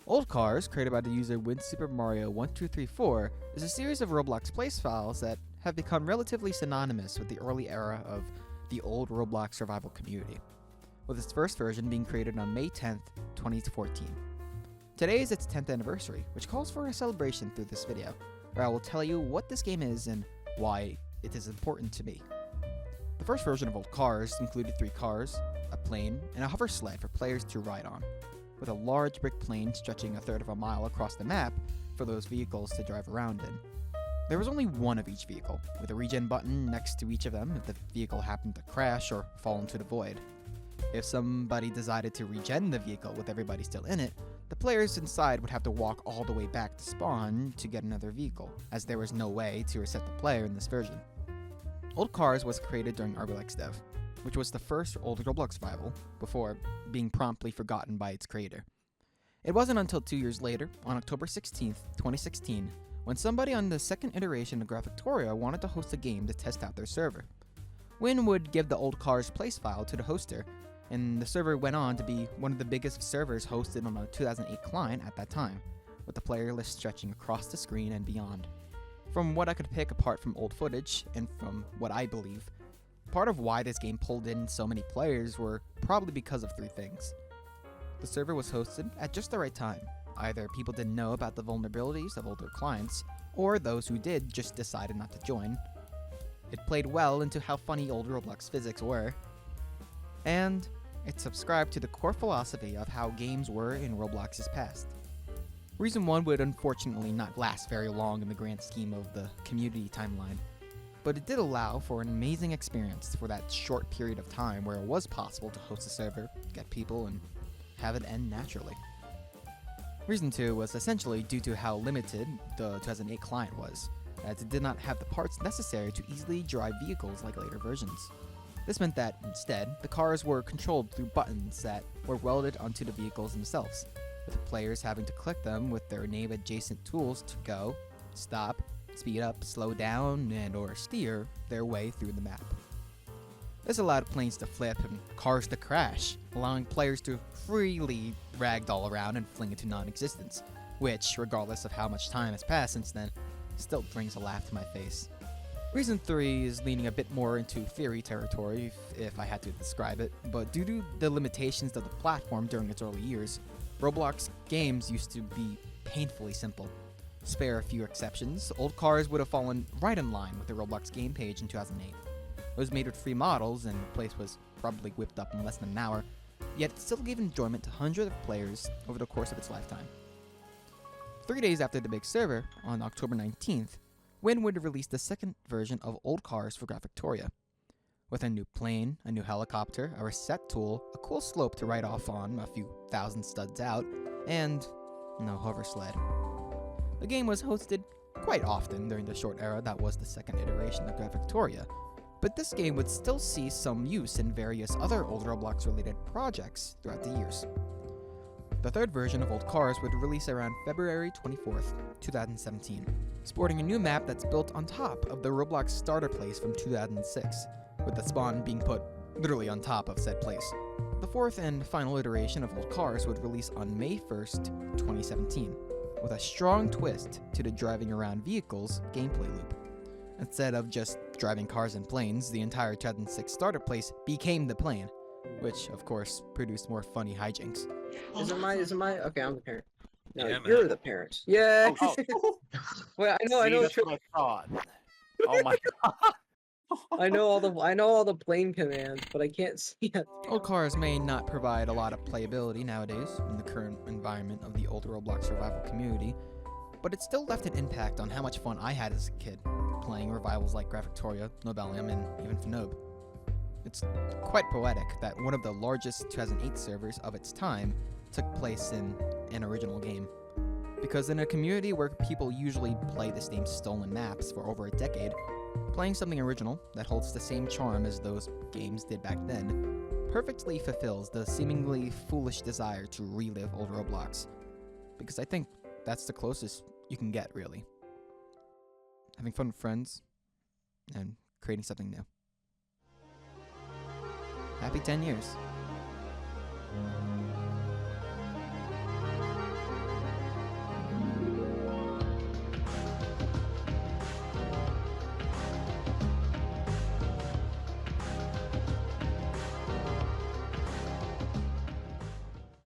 Old Cars, created by the user WinSuperMario1234, is a series of Roblox place files that have become relatively synonymous with the early era of the old Roblox survival community, with its first version being created on May 10th, 2014. Today is its 10th anniversary, which calls for a celebration through this video, where I will tell you what this game is and why it is important to me. The first version of Old Cars included 3 cars, a plane, and a hover sled for players to ride on, with a large brick plane stretching a third of a mile across the map for those vehicles to drive around in. There was only one of each vehicle, with a regen button next to each of them if the vehicle happened to crash or fall into the void. If somebody decided to regen the vehicle with everybody still in it, the players inside would have to walk all the way back to spawn to get another vehicle, as there was no way to reset the player in this version. Old Cars was created during ROBLOX dev, which was the first old Roblox survival, before being promptly forgotten by its creator. It wasn't until 2 years later, on October 16th, 2016, when somebody on the second iteration of Graphictoria wanted to host a game to test out their server. Win would give the Old Cars place file to the hoster, and the server went on to be one of the biggest servers hosted on a 2008 client at that time, with the player list stretching across the screen and beyond. From what I could pick apart from old footage, and from what I believe, part of why this game pulled in so many players were probably because of 3 things. The server was hosted at just the right time. Either people didn't know about the vulnerabilities of older clients, or those who did just decided not to join. It played well into how funny old Roblox physics were, and it subscribed to the core philosophy of how games were in Roblox's past. Reason 1 would unfortunately not last very long in the grand scheme of the community timeline, but it did allow for an amazing experience for that short period of time where it was possible to host a server, get people, and have it end naturally. Reason 2 was essentially due to how limited the 2008 client was, as it did not have the parts necessary to easily drive vehicles like later versions. This meant that, instead, the cars were controlled through buttons that were welded onto the vehicles themselves, with players having to click them with their name-adjacent tools to go, stop, speed up, slow down, and/or steer their way through the map. This allowed planes to flip and cars to crash, allowing players to freely ragdoll around and fling into non-existence, which, regardless of how much time has passed since then, still brings a laugh to my face. Reason 3 is leaning a bit more into theory territory, if I had to describe it, but due to the limitations of the platform during its early years, Roblox games used to be painfully simple. Spare a few exceptions, Old Cars would have fallen right in line with the Roblox game page in 2008. It was made with free models, and the place was probably whipped up in less than an hour, yet it still gave enjoyment to hundreds of players over the course of its lifetime. 3 days after the big server, on October 19th, Win would release the second version of Old Cars for Graphictoria, with a new plane, a new helicopter, a reset tool, a cool slope to ride off on a few thousand studs out, and no hover sled. The game was hosted quite often during the short era that was the second iteration of Graphictoria, but this game would still see some use in various other old Roblox-related projects throughout the years. The third version of Old Cars would release around February 24th, 2017, sporting a new map that's built on top of the Roblox starter place from 2006, with the spawn being put literally on top of said place. The fourth and final iteration of Old Cars would release on May 1st, 2017, with a strong twist to the driving around vehicles gameplay loop. Instead of just driving cars and planes, the entire 2006 starter place became the plane, which, of course, produced more funny hijinks. Is it my? Okay, I'm the parent. No, Yeah, you're man. the parent. Yeah. Oh, Wait, I know. see, that's what I thought. Oh my god. I know all the plane commands, but I can't see it. Old Cars may not provide a lot of playability nowadays in the current environment of the old Roblox survival community, but it still left an impact on how much fun I had as a kid, playing revivals like Graphictoria, Nobelium, and even Fnobe. It's quite poetic that one of the largest 2008 servers of its time took place in an original game. Because in a community where people usually play the same stolen maps for over a decade, playing something original that holds the same charm as those games did back then perfectly fulfills the seemingly foolish desire to relive old Roblox. Because I think that's the closest you can get, really. Having fun with friends and creating something new. Happy 10 years.